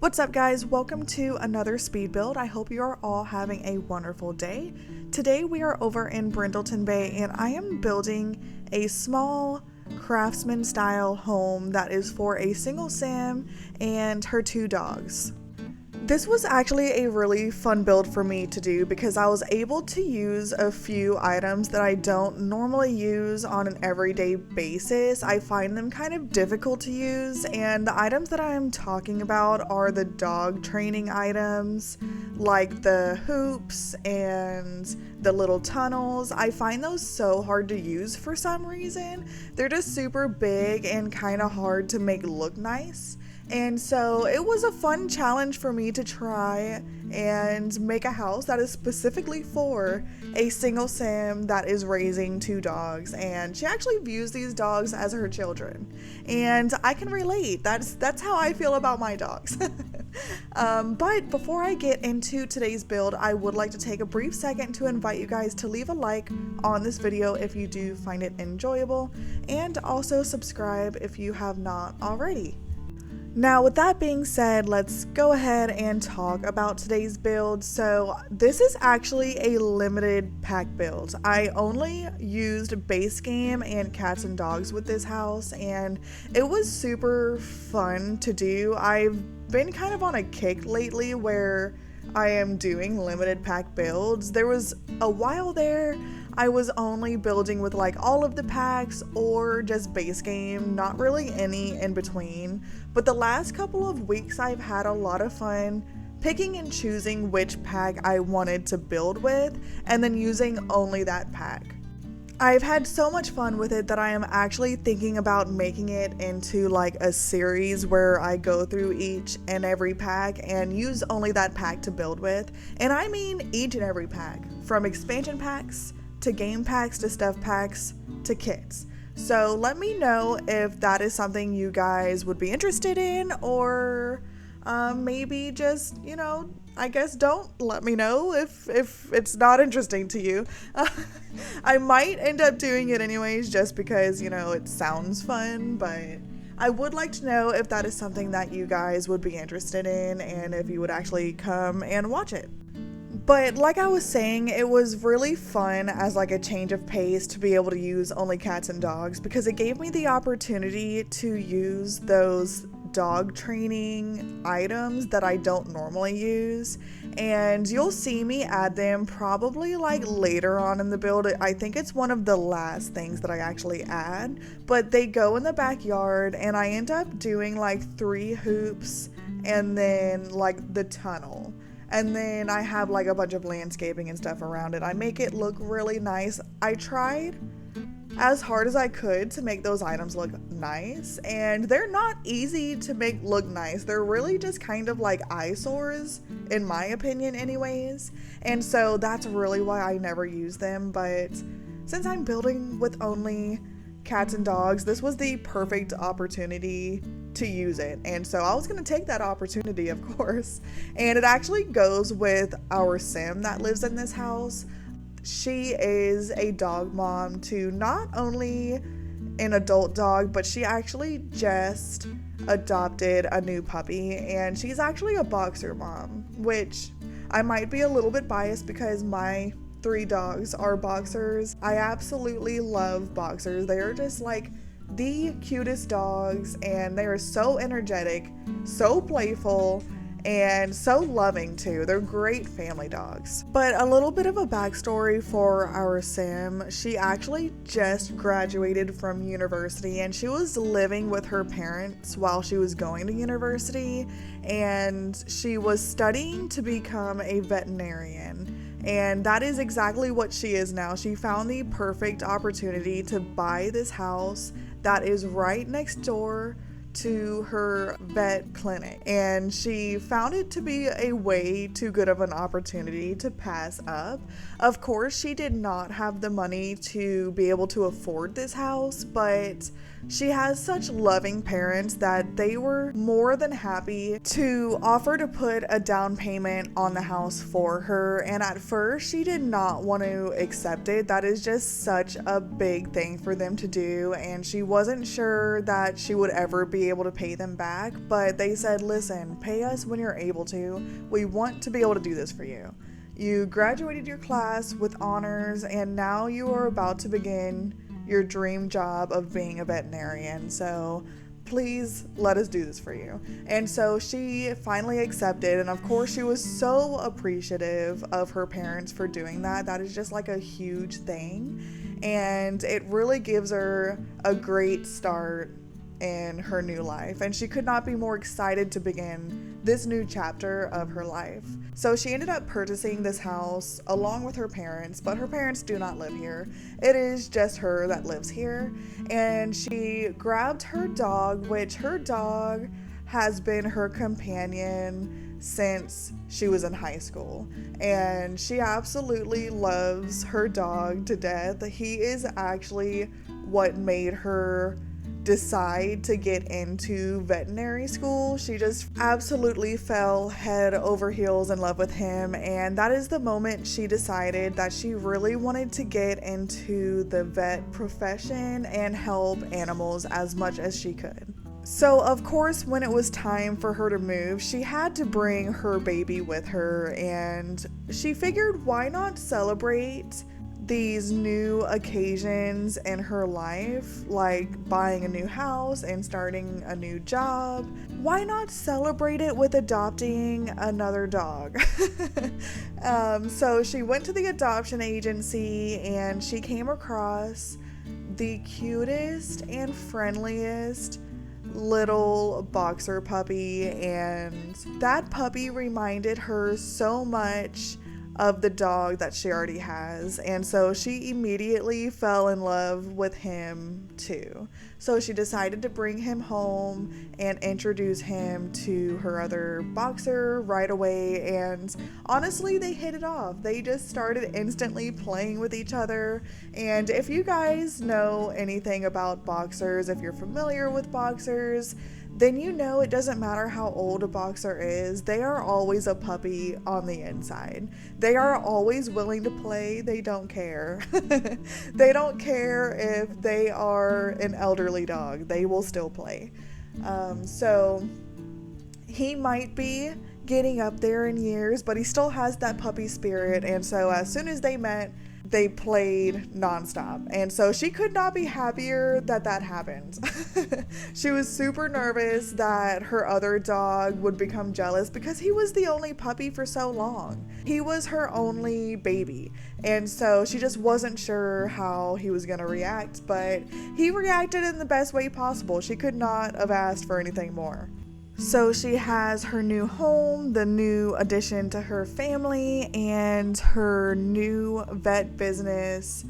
What's up, guys? Welcome to another speed build. I hope you are all having a wonderful day. Today we are over in Brindleton Bay and I am building a small Craftsman style home that is for a single Sim and her two dogs. This was actually a really fun build for me to do because I was able to use a few items that I don't normally use on an everyday basis. I find them kind of difficult to use, and the items that I'm talking about are the dog training items like the hoops and the little tunnels. I find those so hard to use for some reason. They're just super big and kind of hard to make look nice. And so it was a fun challenge for me to try and make a house that is specifically for a single Sim that is raising two dogs, and she actually views these dogs as her children, and I can relate. That's how I feel about my dogs. But before I get into today's build, I would like to take a brief second to invite you guys to leave a like on this video if you do find it enjoyable, and also subscribe if you have not already. Now, with that being said, let's go ahead and talk about today's build. So this is actually a limited pack build. I only used base game and cats and dogs with this house, and it was super fun to do. I've been kind of on a kick lately where I am doing limited pack builds. There was a while there I was only building with like all of the packs or just base game, not really any in between. But the last couple of weeks I've had a lot of fun picking and choosing which pack I wanted to build with and then using only that pack. I've had so much fun with it that I am actually thinking about making it into like a series where I go through each and every pack and use only that pack to build with. And I mean each and every pack, from expansion packs to game packs to stuff packs to kits. So let me know if that is something you guys would be interested in, or maybe just, I guess don't let me know if it's not interesting to you. I might end up doing it anyways just because, it sounds fun, but I would like to know if that is something that you guys would be interested in and if you would actually come and watch it. But like I was saying, it was really fun as like a change of pace to be able to use only cats and dogs because it gave me the opportunity to use those dog training items that I don't normally use, and you'll see me add them probably like later on in the build. I think it's one of the last things that I actually add, but they go in the backyard and I end up doing like 3 hoops and then like the tunnel. And then I have like a bunch of landscaping and stuff around it. I make it look really nice. I tried as hard as I could to make those items look nice, and they're not easy to make look nice. They're really just kind of like eyesores, in my opinion anyways. And so that's really why I never use them. But since I'm building with only cats and dogs, this was the perfect opportunity to use it, and so I was going to take that opportunity, of course. And it actually goes with our Sim that lives in this house. She is a dog mom to not only an adult dog, but she actually just adopted a new puppy, and she's actually a boxer mom, which I might be a little bit biased because my 3 dogs are boxers. I absolutely love boxers. They are just like the cutest dogs, and they are so energetic, so playful, and so loving too. They're great family dogs. But a little bit of a backstory for our Sim. She actually just graduated from university, and she was living with her parents while she was going to university, and she was studying to become a veterinarian. And that is exactly what she is now. She found the perfect opportunity to buy this house that is right next door to her vet clinic, and she found it to be a way too good of an opportunity to pass up. Of course, she did not have the money to be able to afford this house, but she has such loving parents that they were more than happy to offer to put a down payment on the house for her. And at first she did not want to accept it. That is just such a big thing for them to do, and she wasn't sure that she would ever be be able to pay them back, but they said, listen, pay us when you're able to. We want to be able to do this for you. You graduated your class with honors, and now you are about to begin your dream job of being a veterinarian. So please let us do this for you. And so she finally accepted, and of course she was so appreciative of her parents for doing that. That is just like a huge thing, and it really gives her a great start in her new life, and she could not be more excited to begin this new chapter of her life. So she ended up purchasing this house along with her parents, but her parents do not live here. It is just her that lives here, and she grabbed her dog, which her dog has been her companion since she was in high school, and she absolutely loves her dog to death. He is actually what made her decide to get into veterinary school. She just absolutely fell head over heels in love with him, and that is the moment she decided that she really wanted to get into the vet profession and help animals as much as she could. So of course, when it was time for her to move, she had to bring her baby with her, and she figured, why not celebrate these new occasions in her life, like buying a new house and starting a new job? Why not celebrate it with adopting another dog? So she went to the adoption agency, and she came across the cutest and friendliest little boxer puppy, and that puppy reminded her so much of the dog that she already has, and so she immediately fell in love with him too. So she decided to bring him home and introduce him to her other boxer right away, and honestly, they hit it off. They just started instantly playing with each other. And if you guys know anything about boxers, if you're familiar with boxers, then you know it doesn't matter how old a boxer is, they are always a puppy on the inside. They are always willing to play. They don't care. They don't care if they are an elderly dog. They will still play. So he might be getting up there in years, but he still has that puppy spirit. And so as soon as they met, they played nonstop, and so she could not be happier that that happened. She was super nervous that her other dog would become jealous because he was the only puppy for so long. He was her only baby, and so she just wasn't sure how he was gonna react, but he reacted in the best way possible. She could not have asked for anything more. So she has her new home, the new addition to her family, and her new vet business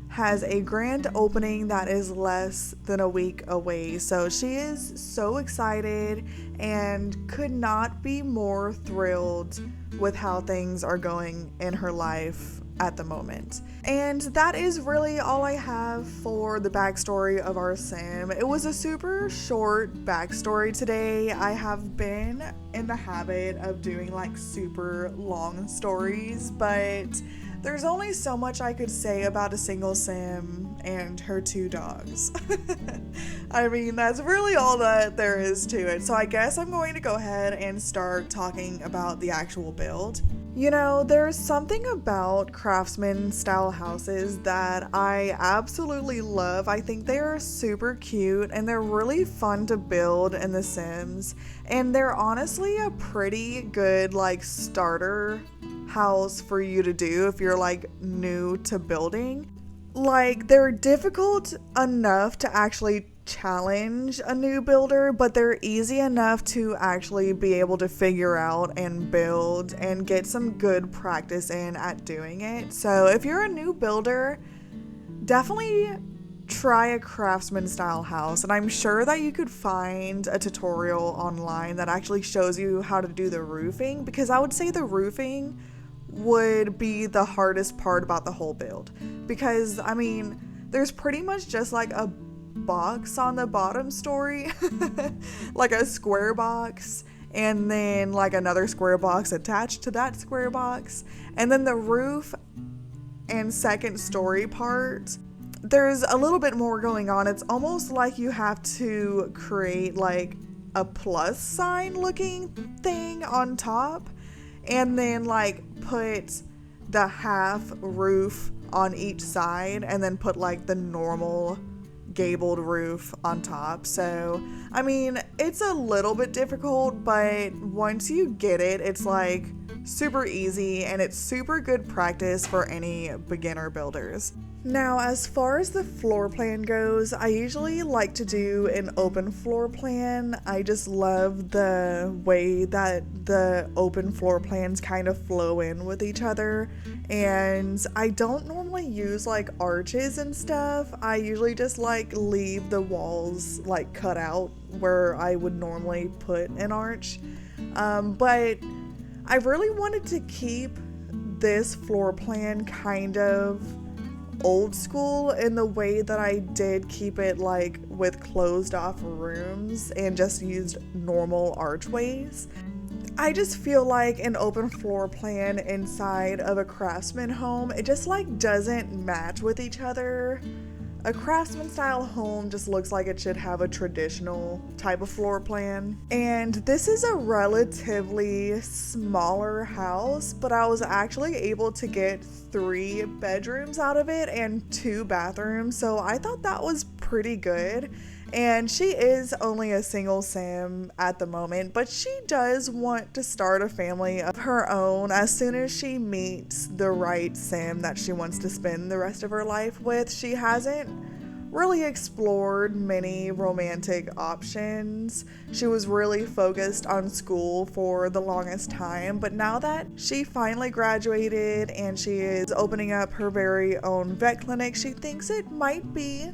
has a grand opening that is less than a week away. So she is so excited and could not be more thrilled with how things are going in her life at the moment. And that is really all I have for the backstory of our sim. It was a super short backstory today. I have been in the habit of doing like super long stories, but there's only so much I could say about a single sim and her two dogs. I mean, that's really all that there is to it. So I guess I'm going to go ahead and start talking about the actual build. You know, there's something about Craftsman style houses that I absolutely love. I think they are super cute and they're really fun to build in The Sims. And they're honestly a pretty good like starter house for you to do if you're like new to building. Like, they're difficult enough to actually challenge a new builder, but they're easy enough to actually be able to figure out and build and get some good practice in at doing it. So if you're a new builder, definitely try a Craftsman style house, and I'm sure that you could find a tutorial online that actually shows you how to do the roofing, because I would say the roofing would be the hardest part about the whole build, because I mean there's pretty much just like a box on the bottom story like a square box, and then like another square box attached to that square box, and then the roof and second story part, there's a little bit more going on. It's almost like you have to create like a plus sign looking thing on top and then like put the half roof on each side and then put like the normal gabled roof on top. So I mean, it's a little bit difficult, but once you get it, it's like super easy and it's super good practice for any beginner builders. Now, as far as the floor plan goes, I usually like to do an open floor plan. I just love the way that the open floor plans kind of flow in with each other. And I don't normally use like arches and stuff. I usually just like leave the walls like cut out where I would normally put an arch. But I really wanted to keep this floor plan kind of old school in the way that I did keep it like with closed off rooms and just used normal archways. I just feel like an open floor plan inside of a Craftsman home, it just like doesn't match with each other. A Craftsman style home just looks like it should have a traditional type of floor plan. And this is a relatively smaller house, but I was actually able to get 3 bedrooms out of it and 2 bathrooms, so I thought that was pretty good. And she is only a single sim at the moment, but she does want to start a family of her own as soon as she meets the right sim that she wants to spend the rest of her life with. She hasn't really explored many romantic options. She was really focused on school for the longest time, but now that she finally graduated and she is opening up her very own vet clinic, she thinks it might be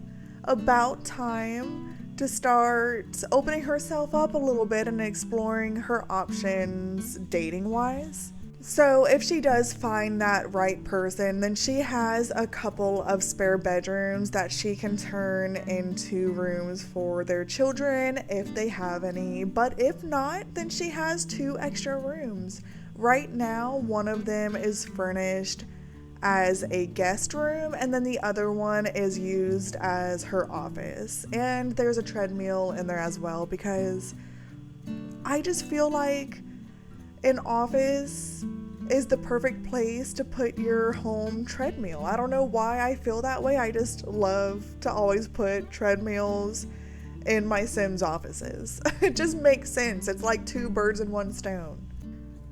about time to start opening herself up a little bit and exploring her options dating wise. So if she does find that right person, then she has a couple of spare bedrooms that she can turn into rooms for their children if they have any, but if not, then she has 2 extra rooms. Right now, one of them is furnished as a guest room and then the other one is used as her office, and there's a treadmill in there as well because I just feel like an office is the perfect place to put your home treadmill. I don't know why I feel that way. I just love to always put treadmills in my Sims offices. It just makes sense. It's like 2 birds in 1 stone.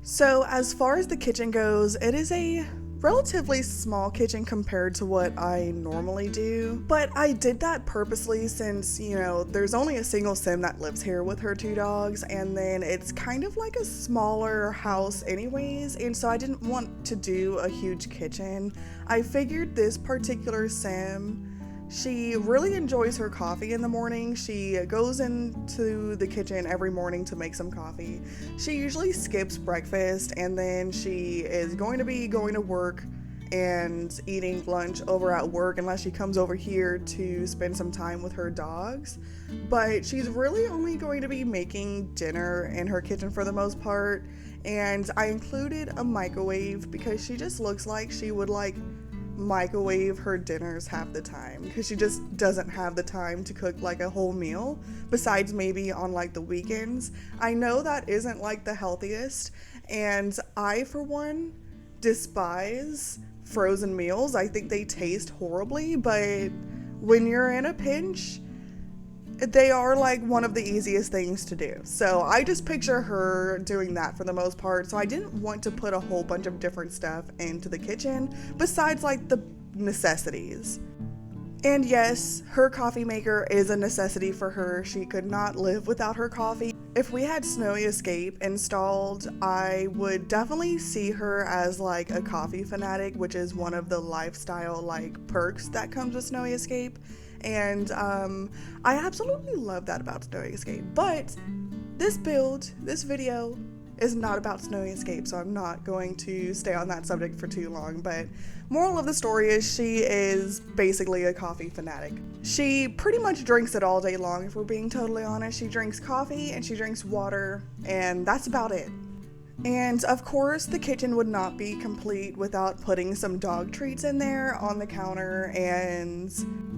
So as far as the kitchen goes, it is a relatively small kitchen compared to what I normally do, but I did that purposely since, you know, there's only a single sim that lives here with her 2 dogs, and then it's kind of like a smaller house anyways, and so I didn't want to do a huge kitchen. I figured this particular sim, she really enjoys her coffee in the morning. She goes into the kitchen every morning to make some coffee. She usually skips breakfast and then she is going to be going to work and eating lunch over at work unless she comes over here to spend some time with her dogs. But she's really only going to be making dinner in her kitchen for the most part. And I included a microwave because she just looks like she would like microwave her dinners half the time because she just doesn't have the time to cook like a whole meal besides maybe on like the weekends. I know that isn't like the healthiest, and I for one despise frozen meals. I think they taste horribly, but when you're in a pinch, they are like one of the easiest things to do. So I just picture her doing that for the most part. So I didn't want to put a whole bunch of different stuff into the kitchen besides like the necessities. And yes, her coffee maker is a necessity for her. She could not live without her coffee. If we had Snowy Escape installed, I would definitely see her as like a coffee fanatic, which is one of the lifestyle like perks that comes with Snowy Escape. And I absolutely love that about Snowy Escape. But this video is not about Snowy Escape, so I'm not going to stay on that subject for too long. But moral of the story is she is basically a coffee fanatic. She pretty much drinks it all day long, if we're being totally honest. She drinks coffee and she drinks water, and that's about it. And of course, the kitchen would not be complete without putting some dog treats in there on the counter. And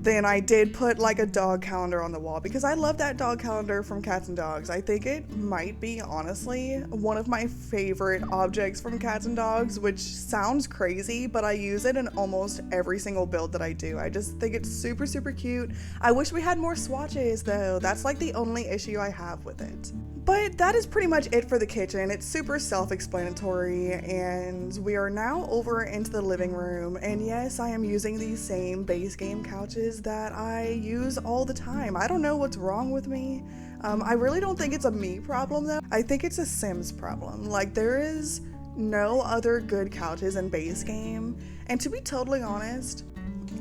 then I did put like a dog calendar on the wall because I love that dog calendar from Cats and Dogs. I think it might be, honestly, one of my favorite objects from Cats and Dogs, which sounds crazy, but I use it in almost every single build that I do. I just think it's super, super cute. I wish we had more swatches though. That's like the only issue I have with it. But that is pretty much it for the kitchen. It's super self-explanatory, and we are now over into the living room. And yes, I am using these same base game couches that I use all the time. I don't know what's wrong with me. I really don't think it's a me problem though. I think it's a Sims problem. Like, there is no other good couches in base game. And to be totally honest,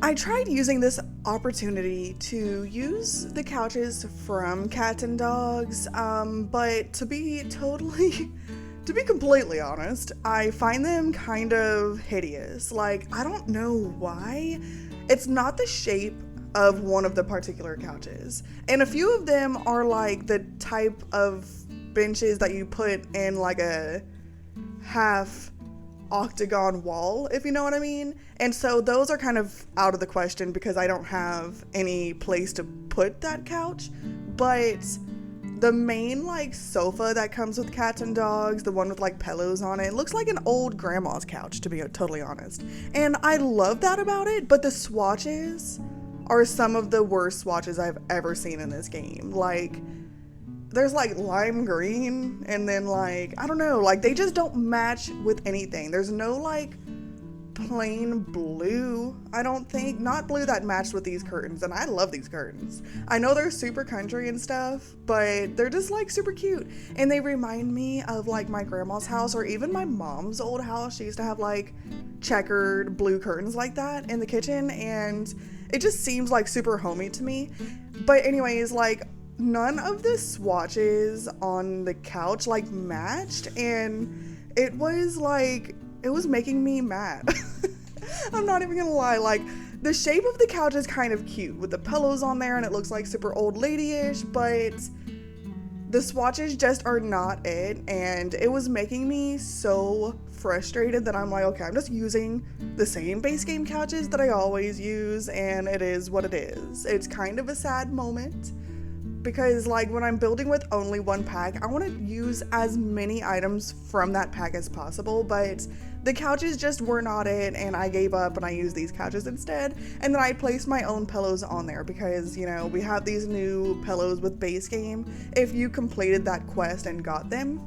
I tried using this opportunity to use the couches from Cats and Dogs, but to be completely honest, I find them kind of hideous. Like, I don't know why. It's not the shape of one of the particular couches. And a few of them are like the type of benches that you put in like a half octagon wall, if you know what I mean. And so those are kind of out of the question because I don't have any place to put that couch. But the main like sofa that comes with Cats and Dogs, the one with like pillows on it, looks like an old grandma's couch, to be totally honest. And I love that about it, but the swatches are some of the worst swatches I've ever seen in this game. Like, there's like lime green, and then like, I don't know, like they just don't match with anything. There's no like plain blue, I don't think. Not blue that matched with these curtains, and I love these curtains. I know they're super country and stuff, but they're just like super cute. And they remind me of like my grandma's house, or even my mom's old house. She used to have like checkered blue curtains like that in the kitchen, and it just seems like super homey to me. But anyways, like, none of the swatches on the couch like matched, and it was making me mad. I'm not even gonna lie. Like, the shape of the couch is kind of cute with the pillows on there, and it looks like super old lady-ish, but the swatches just are not it, and it was making me so frustrated that I'm like, okay, I'm just using the same base game couches that I always use, and it is what it is. It's kind of a sad moment, because like when I'm building with only one pack, I want to use as many items from that pack as possible, but the couches just were not it, and I gave up and I used these couches instead. And then I placed my own pillows on there because, you know, we have these new pillows with base game if you completed that quest and got them.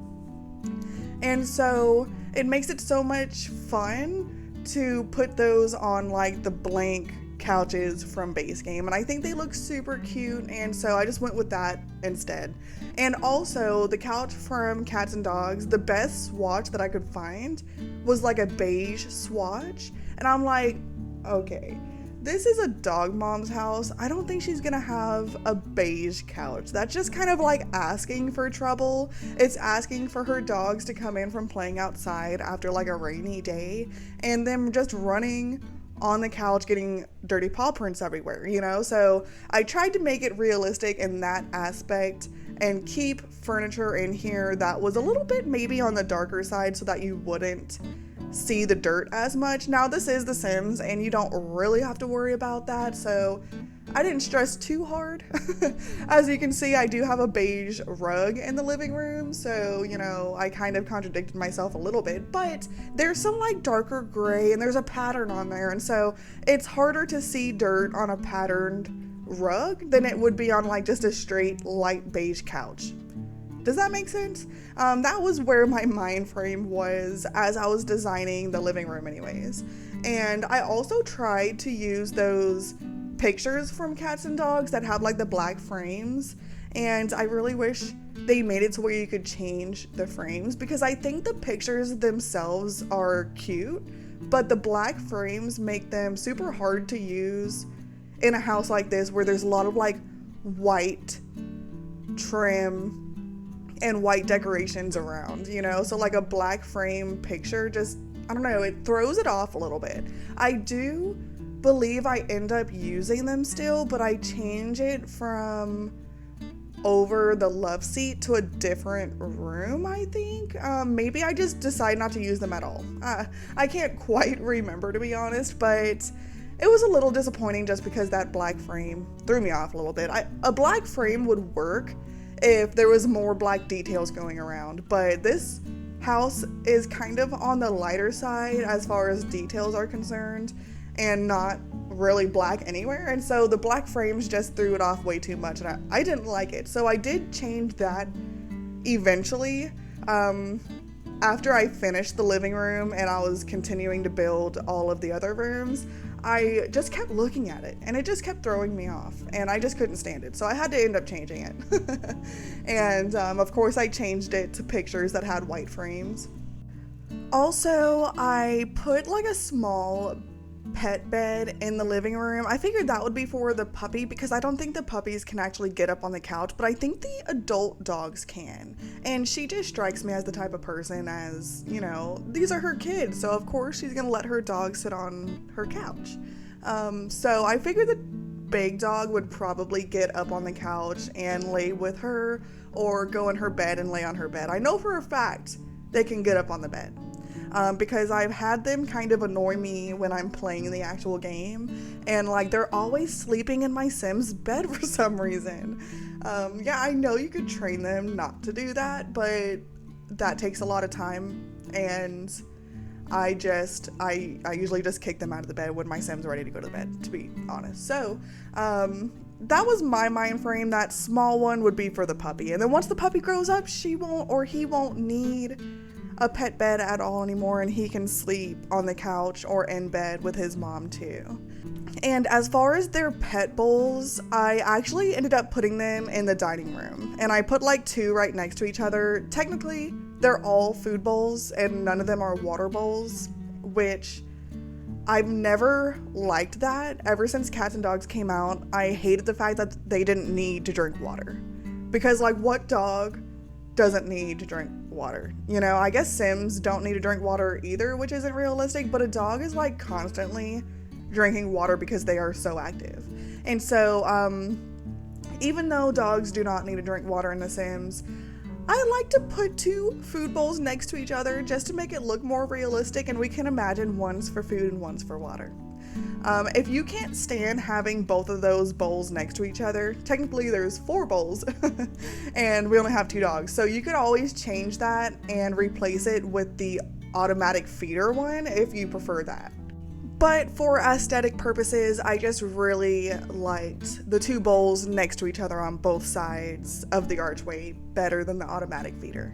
And so it makes it so much fun to put those on like the blank couches from base game, and I think they look super cute, and so I just went with that instead. And also the couch from Cats and Dogs, the best swatch that I could find was like a beige swatch, and I'm like, okay, this is a dog mom's house. I don't think she's gonna have a beige couch. That's just kind of like asking for trouble. It's asking for her dogs to come in from playing outside after like a rainy day and them just running on the couch getting dirty paw prints everywhere, you know? So I tried to make it realistic in that aspect and keep furniture in here that was a little bit maybe on the darker side so that you wouldn't see the dirt as much. Now, this is The Sims and you don't really have to worry about that, so I didn't stress too hard. As you can see, I do have a beige rug in the living room, so, you know, I kind of contradicted myself a little bit, but there's some like darker gray and there's a pattern on there, and so it's harder to see dirt on a patterned rug than it would be on like just a straight light beige couch. Does that make sense? That was where my mind frame was as I was designing the living room anyways. And I also tried to use those pictures from Cats and Dogs that have like the black frames, and I really wish they made it to where you could change the frames, because I think the pictures themselves are cute, but the black frames make them super hard to use in a house like this where there's a lot of like white trim and white decorations around, you know? So like a black frame picture just, I don't know, it throws it off a little bit. I do believe I end up using them still, but I change it from over the love seat to a different room, I think. Maybe I just decided not to use them at all. I can't quite remember, to be honest, but it was a little disappointing just because that black frame threw me off a little bit. A black frame would work if there was more black details going around, but this house is kind of on the lighter side as far as details are concerned and not really black anywhere, and so the black frames just threw it off way too much, and I didn't like it. So I did change that eventually after I finished the living room and I was continuing to build all of the other rooms. I just kept looking at it and it just kept throwing me off and I just couldn't stand it, so I had to end up changing it. And of course I changed it to pictures that had white frames. Also, I put like a small pet bed in the living room. I figured that would be for the puppy because I don't think the puppies can actually get up on the couch, but I think the adult dogs can. And she just strikes me as the type of person, as, you know, these are her kids, so of course she's gonna let her dog sit on her couch. So I figured the big dog would probably get up on the couch and lay with her or go in her bed and lay on her bed. I know for a fact they can get up on the bed. Because I've had them kind of annoy me when I'm playing the actual game, and like they're always sleeping in my Sims bed for some reason. Yeah, I know you could train them not to do that, but that takes a lot of time, and I usually just kick them out of the bed when my Sims are ready to go to bed, to be honest. So that was my mind frame. That small one would be for the puppy, and then once the puppy grows up, she won't or he won't need a pet bed at all anymore, and he can sleep on the couch or in bed with his mom too. And as far as their pet bowls, I actually ended up putting them in the dining room, and I put like 2 right next to each other. Technically they're all food bowls and none of them are water bowls, which I've never liked that. Ever since Cats and Dogs came out, I hated the fact that they didn't need to drink water, because like what dog doesn't need to drink water? You know, I guess Sims don't need to drink water either, which isn't realistic, but a dog is like constantly drinking water because they are so active. And so even though dogs do not need to drink water in The Sims, I like to put 2 food bowls next to each other just to make it look more realistic, and we can imagine one's for food and one's for water. If you can't stand having both of those bowls next to each other, technically there's 4 bowls and we only have 2 dogs, so you could always change that and replace it with the automatic feeder one if you prefer that. But for aesthetic purposes, I just really liked the 2 bowls next to each other on both sides of the archway better than the automatic feeder.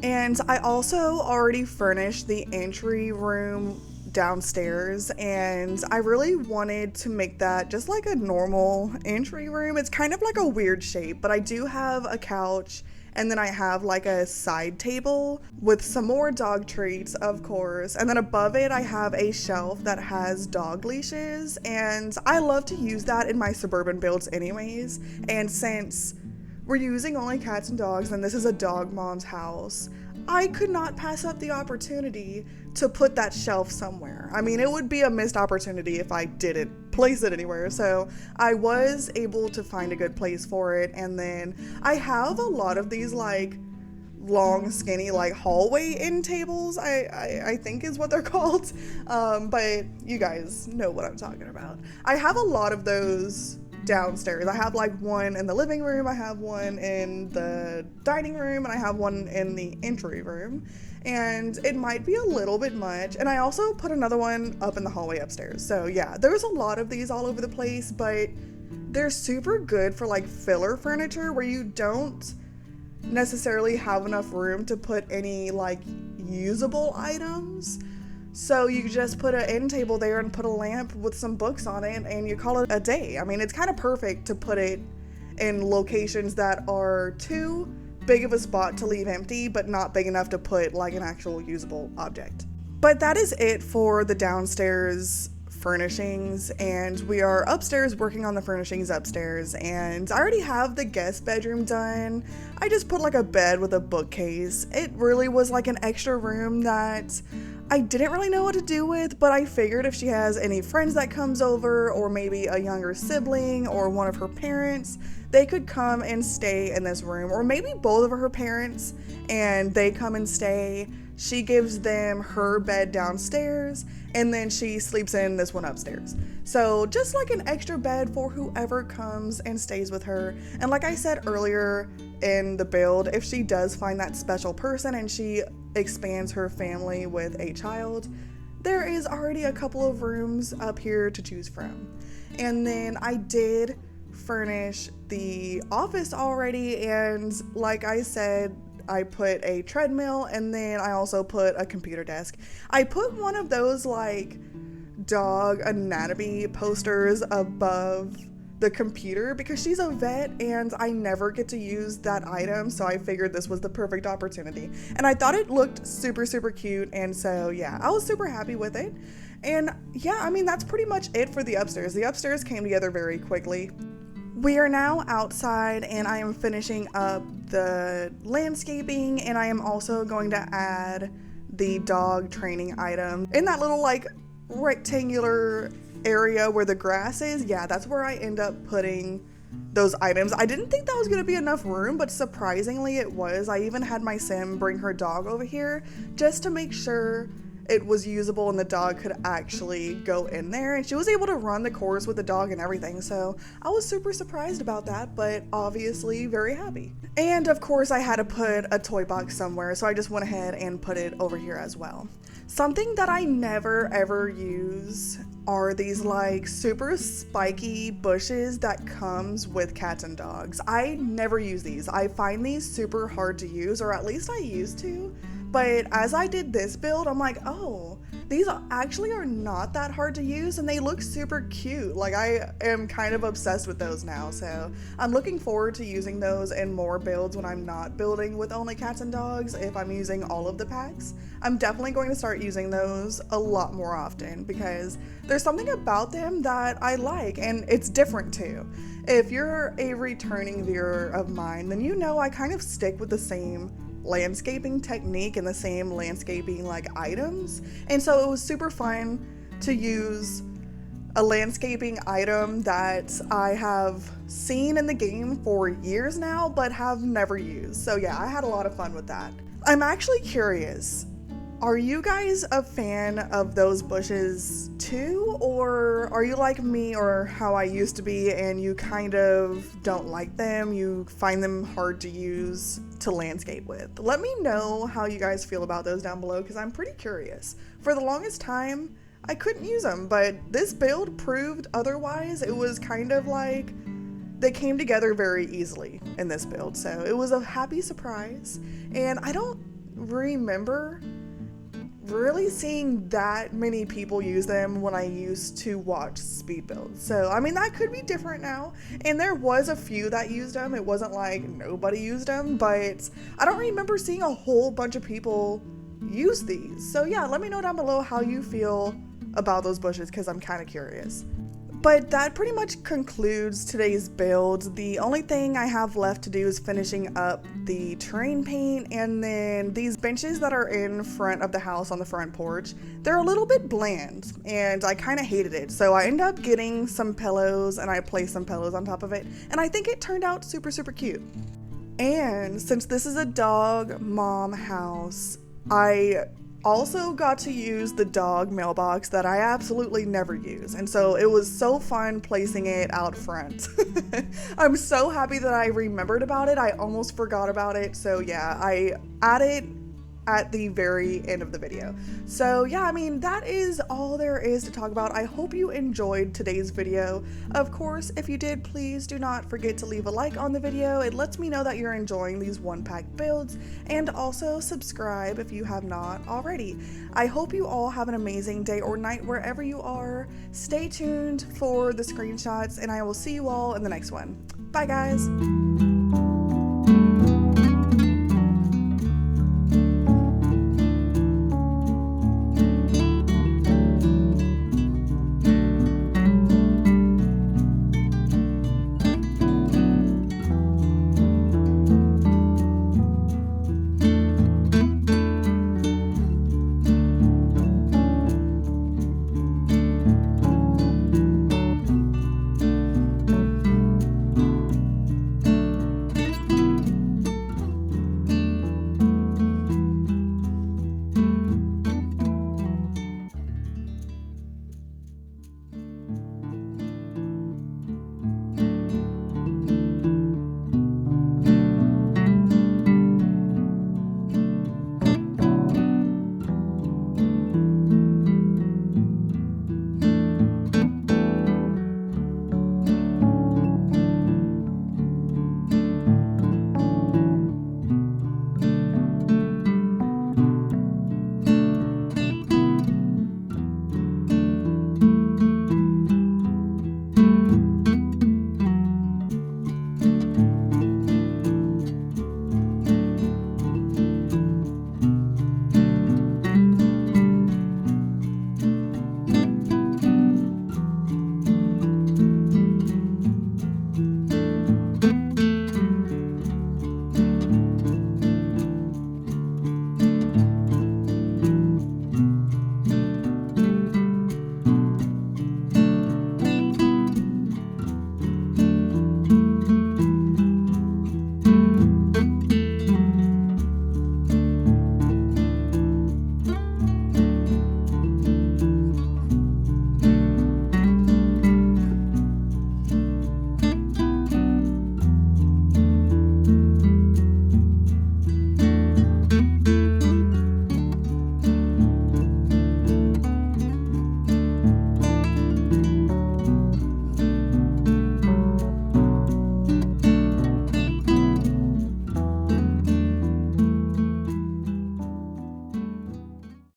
And I also already furnished the entry room downstairs, and I really wanted to make that just like a normal entry room. It's kind of like a weird shape, but I do have a couch, and then I have like a side table with some more dog treats, of course, and then above it I have a shelf that has dog leashes, and I love to use that in my suburban builds anyways. And since we're using only cats and dogs and this is a dog mom's house, I could not pass up the opportunity to put that shelf somewhere. I mean, it would be a missed opportunity if I didn't place it anywhere. So I was able to find a good place for it. And then I have a lot of these like long, skinny, like hallway end tables, I think is what they're called. But you guys know what I'm talking about. I have a lot of those downstairs. I have like one in the living room, I have one in the dining room, and I have one in the entry room, and it might be a little bit much. And I also put another one up in the hallway upstairs. So yeah, there's a lot of these all over the place, but they're super good for like filler furniture where you don't necessarily have enough room to put any like usable items. So you just put an end table there and put a lamp with some books on it and you call it a day. I mean, it's kind of perfect to put it in locations that are too big of a spot to leave empty, but not big enough to put like an actual usable object. But that is it for the downstairs furnishings, and we are upstairs working on the furnishings upstairs, and I already have the guest bedroom done. I just put like a bed with a bookcase. It really was like an extra room that I didn't really know what to do with, but I figured if she has any friends that comes over, or maybe a younger sibling or one of her parents, they could come and stay in this room, or maybe both of her parents and they come and stay. She gives them her bed downstairs and then she sleeps in this one upstairs. So just like an extra bed for whoever comes and stays with her. And like I said earlier in the build, if she does find that special person and she expands her family with a child, there is already a couple of rooms up here to choose from. And then I did furnish the office already, and like I said, I put a treadmill and then I also put a computer desk. I put one of those like dog anatomy posters above the computer because she's a vet and I never get to use that item, so I figured this was the perfect opportunity. And I thought it looked super cute, and so yeah, I was super happy with it. And yeah, I mean, that's pretty much it for the upstairs. The upstairs came together very quickly. We are now outside and I am finishing up the landscaping, and I am also going to add the dog training item in that little like rectangular area where the grass is. Yeah, that's where I end up putting those items. I didn't think that was going to be enough room, but surprisingly it was. I even had my sim bring her dog over here just to make sure it was usable and the dog could actually go in there, and she was able to run the course with the dog and everything, so I was super surprised about that, but obviously very happy. And of course I had to put a toy box somewhere, so I just went ahead and put it over here as well. Something that I never ever use are these like super spiky bushes that comes with cats and dogs. I never use these. I find these super hard to use, or at least I used to. But as I did this build, I'm like, oh, these actually are not that hard to use and they look super cute. Like, I am kind of obsessed with those now. So I'm looking forward to using those in more builds when I'm not building with only cats and dogs. If I'm using all of the packs, I'm definitely going to start using those a lot more often because there's something about them that I like, and it's different too. If you're a returning viewer of mine, then you know I kind of stick with the same landscaping technique and the same landscaping like items, and so it was super fun to use a landscaping item that I have seen in the game for years now but have never used. So yeah, I had a lot of fun with that. I'm actually curious, are you guys a fan of those bushes too, or are you like me or how I used to be and you kind of don't like them? You find them hard to use to landscape with? Let me know how you guys feel about those down below because I'm pretty curious. For the longest time, I couldn't use them, but this build proved otherwise. It was kind of like they came together very easily in this build, so it was a happy surprise. And I don't remember really seeing that many people use them when I used to watch speed builds. So I mean, that could be different now, and there was a few that used them. It wasn't like nobody used them, but I don't remember seeing a whole bunch of people use these. So yeah, let me know down below how you feel about those bushes because I'm kind of curious. But that pretty much concludes today's build. The only thing I have left to do is finishing up the terrain paint, and then these benches that are in front of the house on the front porch, they're a little bit bland and I kind of hated it. So I ended up getting some pillows and I placed some pillows on top of it, and I think it turned out super cute. And since this is a dog mom house, I also got to use the dog mailbox that I absolutely never use, and so it was so fun placing it out front. I'm so happy that I remembered about it. I almost forgot about it, so yeah, I added at the very end of the video. So yeah, I mean, that is all there is to talk about. I hope you enjoyed today's video. Of course, if you did, please do not forget to leave a like on the video. It lets me know that you're enjoying these one-pack builds, and also subscribe if you have not already. I hope you all have an amazing day or night wherever you are. Stay tuned for the screenshots, and I will see you all in the next one. Bye guys!